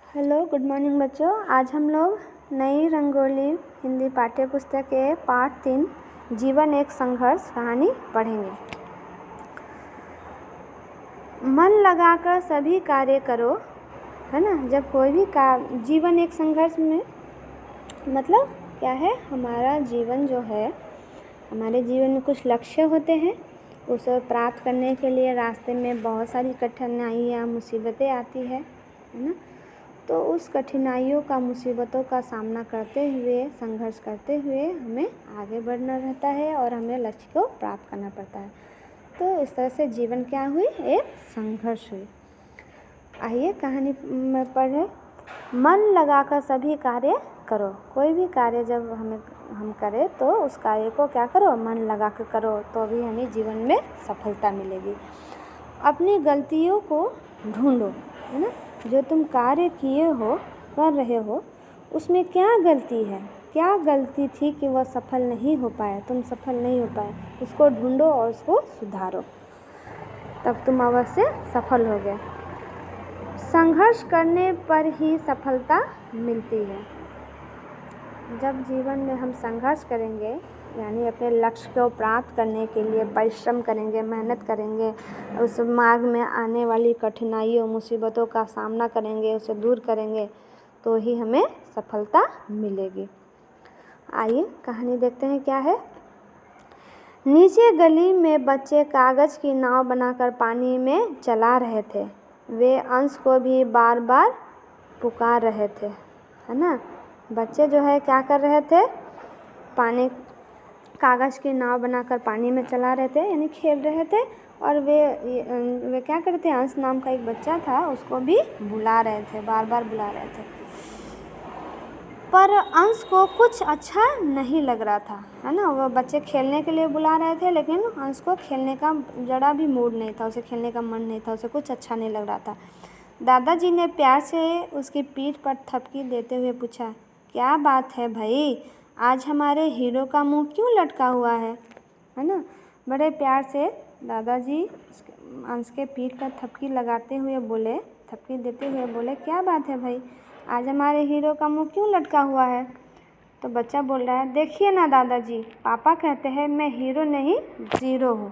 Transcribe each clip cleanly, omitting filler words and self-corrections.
Hello, good morning बच्चों। आज हम लोग नई रंगोली हिंदी पाठ्य पुस्तक के पाठ 3 जीवन एक संघर्ष कहानी पढ़ेंगे। मन लगाकर सभी कार्य करो, है ना। जब कोई भी जीवन एक संघर्ष में मतलब क्या है, हमारा जीवन जो है, हमारे जीवन में कुछ लक्ष्य होते हैं, उसे प्राप्त करने के लिए रास्ते में बहुत सारी कठिनाइयाँ मुसीबतें आती है ना। तो उस कठिनाइयों का, मुसीबतों का सामना करते हुए, संघर्ष करते हुए हमें आगे बढ़ना रहता है और हमें लक्ष्य को प्राप्त करना पड़ता है। तो इस तरह से जीवन क्या हुई, एक संघर्ष हुई। आइए कहानी में पढ़ें। मन लगाकर सभी कार्य करो। कोई भी कार्य जब हम करें तो उस कार्य को क्या करो, मन लगा कर करो, तो भी हमें जीवन में सफलता मिलेगी। अपनी गलतियों को ढूंढो, है ना। जो तुम कार्य किए हो, कर रहे हो, उसमें क्या गलती है, क्या गलती थी कि वह सफल नहीं हो पाया, तुम सफल नहीं हो पाए, उसको ढूंढो और उसको सुधारो, तब तुम अवश्य सफल होगे। संघर्ष करने पर ही सफलता मिलती है। जब जीवन में हम संघर्ष करेंगे, यानी अपने लक्ष्य को प्राप्त करने के लिए परिश्रम करेंगे, मेहनत करेंगे, उस मार्ग में आने वाली कठिनाइयों, मुसीबतों का सामना करेंगे, उसे दूर करेंगे, तो ही हमें सफलता मिलेगी। आइए कहानी देखते हैं क्या है। नीचे गली में बच्चे कागज़ की नाव बनाकर पानी में चला रहे थे। वे अंश को भी बार बार पुकार रहे थे, है ना। बच्चे जो है क्या कर रहे थे, कागज़ की नाव बनाकर पानी में चला रहे थे, यानी खेल रहे थे। और वे क्या करते थे, अंश नाम का एक बच्चा था, उसको भी बुला रहे थे, बार बार बुला रहे थे। पर अंश को कुछ अच्छा नहीं लग रहा था, है ना। वो बच्चे खेलने के लिए बुला रहे थे, लेकिन अंश को खेलने का जरा भी मूड नहीं था, उसे खेलने का मन नहीं था, उसे कुछ अच्छा नहीं लग रहा था। दादाजी ने प्यार से उसकी पीठ पर थपकी देते हुए पूछा, क्या बात है भाई, आज हमारे हीरो का मुंह क्यों लटका हुआ है ना। बड़े प्यार से दादाजी अंश के पीठ पर थपकी देते हुए बोले, क्या बात है भाई, आज हमारे हीरो का मुंह क्यों लटका हुआ है। तो बच्चा बोल रहा है, देखिए ना दादाजी, पापा कहते हैं मैं हीरो नहीं ज़ीरो हूँ,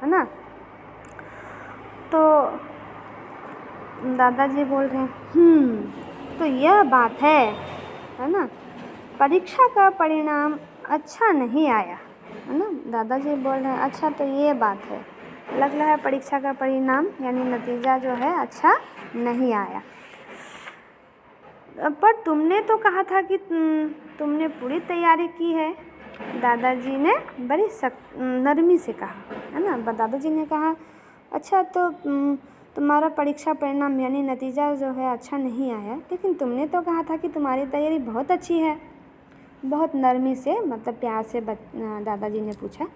है ना। तो दादाजी बोल रहे हैं, तो यह बात है ना। परीक्षा का परिणाम अच्छा नहीं आया, है ना। दादाजी बोल रहे हैं, अच्छा तो ये बात है, लग रहा है परीक्षा का परिणाम यानी नतीजा जो है अच्छा नहीं आया। पर तुमने तो कहा था कि तुमने पूरी तैयारी की है, दादाजी ने बड़ी नरमी से कहा, है ना। दादाजी ने कहा, अच्छा तो तुम्हारा परीक्षा परिणाम यानी नतीजा जो है अच्छा नहीं आया, लेकिन तुमने तो कहा था कि तुम्हारी तैयारी बहुत अच्छी है। बहुत नरमी से, मतलब प्यार से दादाजी ने पूछा।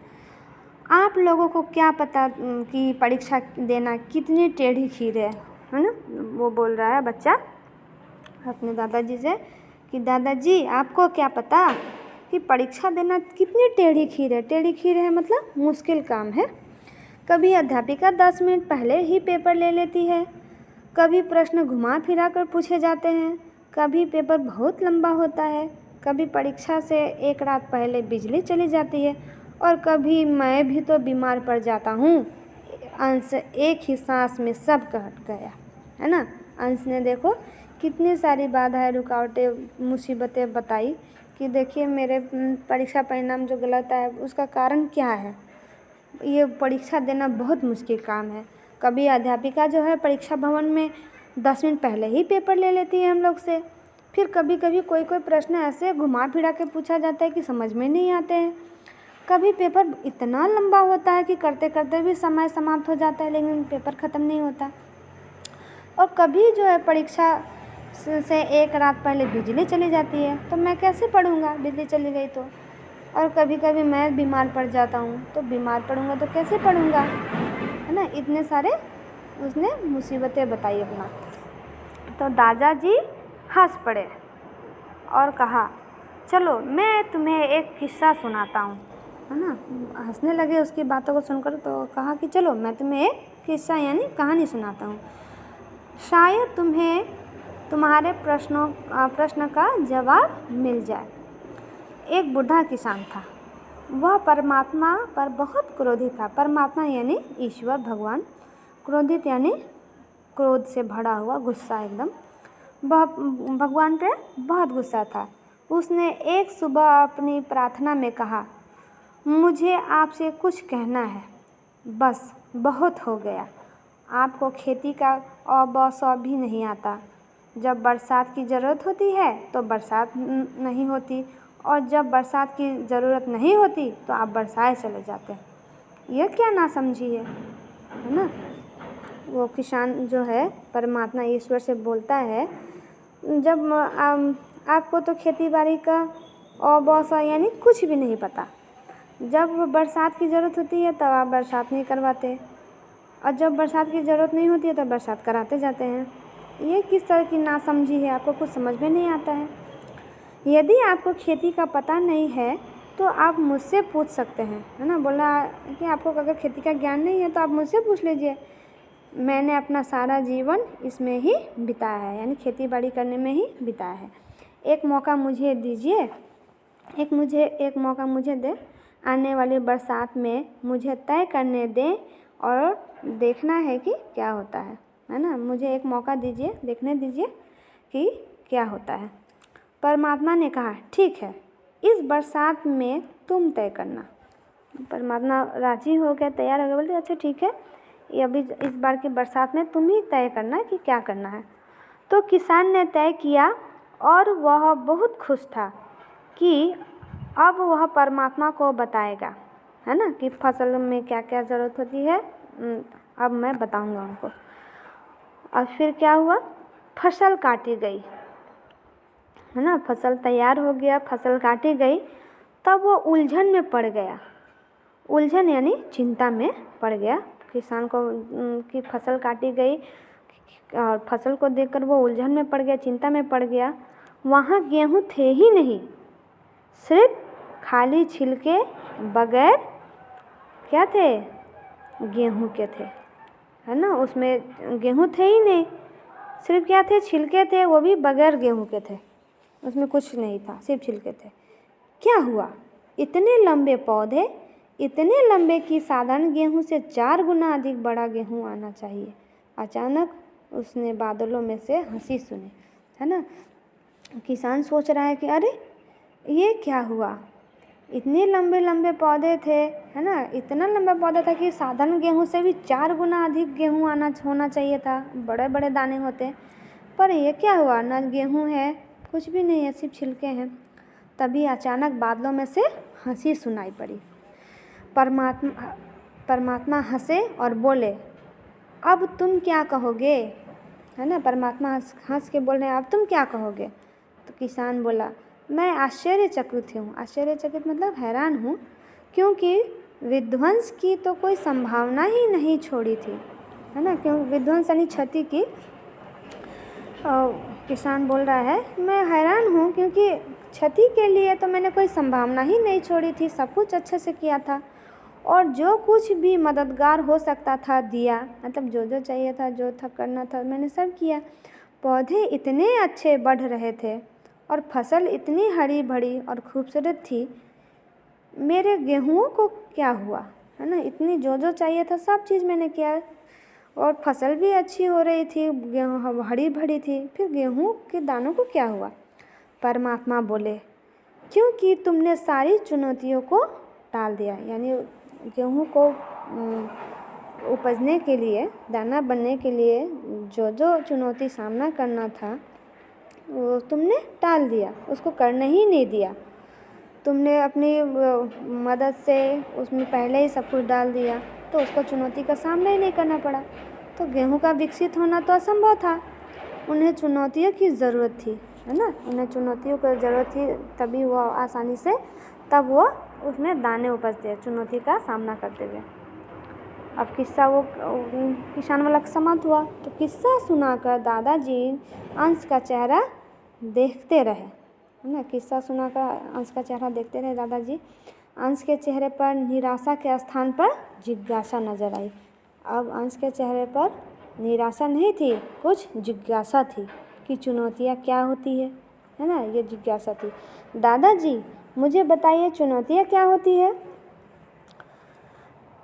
आप लोगों को क्या पता कि परीक्षा देना कितनी टेढ़ी खीर है ना। वो बोल रहा है बच्चा अपने दादाजी से कि दादाजी आपको क्या पता कि परीक्षा देना कितनी टेढ़ी खीर है। टेढ़ी खीर है मतलब मुश्किल काम है। कभी अध्यापिका 10 मिनट पहले ही पेपर ले लेती है, कभी प्रश्न घुमा फिरा कर पूछे जाते हैं, कभी पेपर बहुत लंबा होता है, कभी परीक्षा से एक रात पहले बिजली चली जाती है, और कभी मैं भी तो बीमार पड़ जाता हूँ। अंश एक ही सांस में सब कट गया, है ना। अंश ने देखो कितनी सारी बाधाएं, रुकावटें, मुसीबतें बताई कि देखिए मेरे परीक्षा परिणाम जो गलत आया उसका कारण क्या है। ये परीक्षा देना बहुत मुश्किल काम है। कभी अध्यापिका जो है परीक्षा भवन में 10 मिनट पहले ही पेपर ले लेती है हम लोग से। फिर कभी कभी कोई प्रश्न ऐसे घुमा फिरा के पूछा जाता है कि समझ में नहीं आते हैं। कभी पेपर इतना लंबा होता है कि करते करते भी समय समाप्त हो जाता है, लेकिन पेपर ख़त्म नहीं होता। और कभी जो है परीक्षा से एक रात पहले बिजली चली जाती है, तो मैं कैसे पढ़ूँगा, बिजली चली गई तो। और कभी कभी मैं बीमार पड़ जाता हूँ, तो बीमार पड़ूँगा तो कैसे पढ़ूँगा, है ना। इतने सारे उसने मुसीबतें बताई अपना। तो दादाजी हंस पड़े और कहा, चलो मैं तुम्हें एक किस्सा सुनाता हूँ, है ना। हंसने लगे उसकी बातों को सुनकर, तो कहा कि चलो मैं तुम्हें एक किस्सा यानी कहानी सुनाता हूँ। शायद तुम्हें तुम्हारे प्रश्न का जवाब मिल जाए। एक बूढ़ा किसान था। वह परमात्मा पर बहुत क्रोधित था। परमात्मा यानी ईश्वर भगवान, क्रोधित यानी क्रोध से भरा हुआ, गुस्सा एकदम। वह भगवान पे बहुत गुस्सा था। उसने एक सुबह अपनी प्रार्थना में कहा, मुझे आपसे कुछ कहना है, बस बहुत हो गया। आपको खेती का अ ब स भी नहीं आता। जब बरसात की ज़रूरत होती है तो बरसात नहीं होती, और जब बरसात की ज़रूरत नहीं होती तो आप बरसाए चले जाते हैं। यह क्या नासमझी है ना। वो किसान जो है परमात्मा ईश्वर से बोलता है, जब आपको तो खेती बाड़ी का अ ब स यानी कुछ भी नहीं पता। जब बरसात की ज़रूरत होती है तब आप बरसात नहीं करवाते, और जब बरसात की ज़रूरत नहीं होती है तब बरसात कराते जाते हैं। ये किस तरह की नासमझी है, आपको कुछ समझ में नहीं आता है। यदि आपको खेती का पता नहीं है तो आप मुझसे पूछ सकते हैं, है ना। बोला कि आपको अगर खेती का ज्ञान नहीं है तो आप मुझसे पूछ लीजिए। मैंने अपना सारा जीवन इसमें ही बिताया है, यानी खेती बाड़ी करने में ही बिताया है। एक मौका मुझे दीजिए, एक मौका मुझे दे। आने वाली बरसात में मुझे तय करने दें और देखना है कि क्या होता है ना। मुझे एक मौका दीजिए, देखने दीजिए कि क्या होता है। परमात्मा ने कहा, ठीक है, इस बरसात में तुम तय करना। परमात्मा राजी हो गया, तैयार हो गया, बोलते अच्छा ठीक है, ये अभी इस बार की बरसात में तुम ही तय करना कि क्या करना है। तो किसान ने तय किया और वह बहुत खुश था कि अब वह परमात्मा को बताएगा, है ना, कि फसल में क्या क्या ज़रूरत होती है। अब मैं बताऊंगा उनको। और फिर क्या हुआ, फसल काटी गई, है ना। फसल तैयार हो गया, फसल काटी गई, तब वो उलझन में पड़ गया। उलझन यानी चिंता में पड़ गया। किसान को की फसल काटी गई और फसल को देखकर वो उलझन में पड़ गया, चिंता में पड़ गया। वहाँ गेहूँ थे ही नहीं, सिर्फ खाली छिलके बगैर क्या थे, गेहूँ के थे, है ना। उसमें गेहूँ थे ही नहीं, सिर्फ क्या थे, छिलके थे, वो भी बगैर गेहूँ के थे। उसमें कुछ नहीं था, सिर्फ छिलके थे। क्या हुआ, इतने लंबे पौधे, इतने लंबे कि साधारण गेहूँ से 4 गुना अधिक बड़ा गेहूँ आना चाहिए। अचानक उसने बादलों में से हंसी सुनी, है ना। किसान सोच रहा है कि अरे ये क्या हुआ, इतने लंबे लंबे पौधे थे, है ना। इतना लंबा पौधा था कि साधारण गेहूँ से भी 4 गुना अधिक गेहूँ होना चाहिए था, बड़े बड़े दाने होते। पर ये क्या हुआ, ना गेहूँ है, कुछ भी नहीं है, सिर्फ छिलके हैं। तभी अचानक बादलों में से हंसी सुनाई पड़ी। परमात्मा हंसे और बोले, अब तुम क्या कहोगे, है ना। परमात्मा हंस के बोल रहे हैं, अब तुम क्या कहोगे। तो किसान बोला, मैं आश्चर्यचकित हूँ। आश्चर्यचकित मतलब हैरान हूँ, क्योंकि विध्वंस की तो कोई संभावना ही नहीं छोड़ी थी, है ना। क्यों विध्वंस यानी क्षति की। किसान बोल रहा है, मैं हैरान हूँ क्योंकि क्षति के लिए तो मैंने कोई संभावना ही नहीं छोड़ी थी, सब कुछ अच्छे से किया था, और जो कुछ भी मददगार हो सकता था दिया, मतलब जो जो चाहिए था, जो था करना था, मैंने सब किया। पौधे इतने अच्छे बढ़ रहे थे और फसल इतनी हरी भरी और खूबसूरत थी। मेरे गेहूँ को क्या हुआ, है ना। इतनी जो जो चाहिए था सब चीज़ मैंने किया, और फसल भी अच्छी हो रही थी, गेहूँ हरी भरी थी, फिर गेहूँ के दानों को क्या हुआ। परमात्मा बोले, क्योंकि तुमने सारी चुनौतियों को टाल दिया, यानी गेहूँ को उपजने के लिए, दाना बनने के लिए जो जो चुनौती सामना करना था वो तुमने टाल दिया, उसको करने ही नहीं दिया। तुमने अपनी मदद से उसमें पहले ही सब कुछ डाल दिया, तो उसको चुनौती का सामना ही नहीं करना पड़ा। तो गेहूँ का विकसित होना तो असंभव था, उन्हें चुनौतियों की ज़रूरत थी, है ना। उन्हें चुनौतियों की ज़रूरत थी, तभी वो आसानी से तब वो उसमें दाने उपजते, चुनौती का सामना करते हुए। अब किस्सा वो किसान वाला समाप्त हुआ। तो किस्सा सुनाकर दादाजी अंश का चेहरा देखते रहे, है ना। किस्सा सुनाकर अंश का चेहरा देखते रहे दादाजी। अंश के चेहरे पर निराशा के स्थान पर जिज्ञासा नजर आई। अब अंश के चेहरे पर निराशा नहीं थी, कुछ जिज्ञासा थी की चुनौतियाँ क्या होती है ना, ये जिज्ञासा थी। दादाजी मुझे बताइए चुनौतियाँ क्या होती है।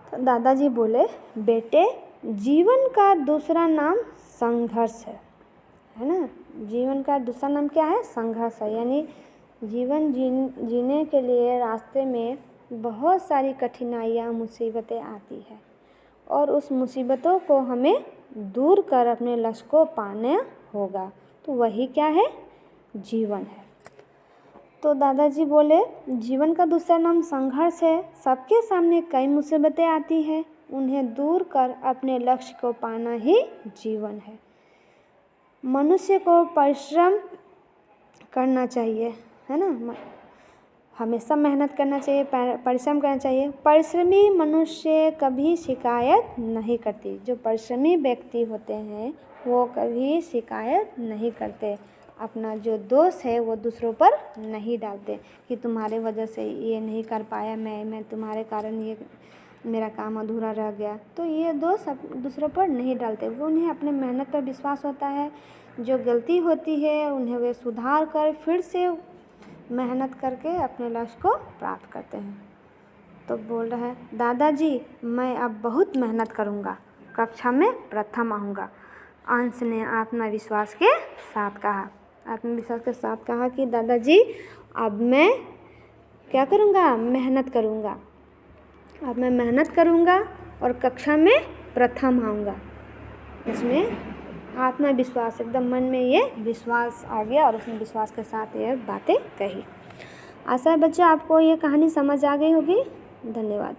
तो दादाजी बोले, बेटे जीवन का दूसरा नाम संघर्ष है ना। जीवन का दूसरा नाम क्या है, संघर्ष है। यानी जीवन जीने के लिए रास्ते में बहुत सारी कठिनाइयाँ मुसीबतें आती है और उस मुसीबतों को हमें दूर कर अपने लक्ष्य को पाना होगा। तो वही क्या है, जीवन है। तो दादाजी बोले, जीवन का दूसरा नाम संघर्ष है। सबके सामने कई मुसीबतें आती हैं, उन्हें दूर कर अपने लक्ष्य को पाना ही जीवन है। मनुष्य को परिश्रम करना चाहिए, है ना। हमेशा मेहनत करना चाहिए, परिश्रम करना चाहिए। परिश्रमी मनुष्य कभी शिकायत नहीं करती। जो परिश्रमी व्यक्ति होते हैं वो कभी शिकायत नहीं करते। अपना जो दोष है वो दूसरों पर नहीं डालते कि तुम्हारे वजह से ये नहीं कर पाया, मैं तुम्हारे कारण ये मेरा काम अधूरा रह गया। तो ये दोष दूसरों पर नहीं डालते। वो उन्हें अपने मेहनत पर विश्वास होता है। जो गलती होती है उन्हें वे सुधार कर फिर से मेहनत करके अपने लक्ष्य को प्राप्त करते हैं। तो बोल रहा है, दादाजी मैं अब बहुत मेहनत करूँगा, कक्षा में प्रथम आऊँगा। अंश ने आत्मविश्वास के साथ कहा कि दादाजी अब मैं क्या करूँगा, मेहनत करूँगा। अब मैं मेहनत करूँगा और कक्षा में प्रथम आऊँगा। इसमें आत्मविश्वास, एकदम मन में ये विश्वास आ गया और उसने विश्वास के साथ ये बातें कही। आशा है बच्चों आपको ये कहानी समझ आ गई होगी। धन्यवाद।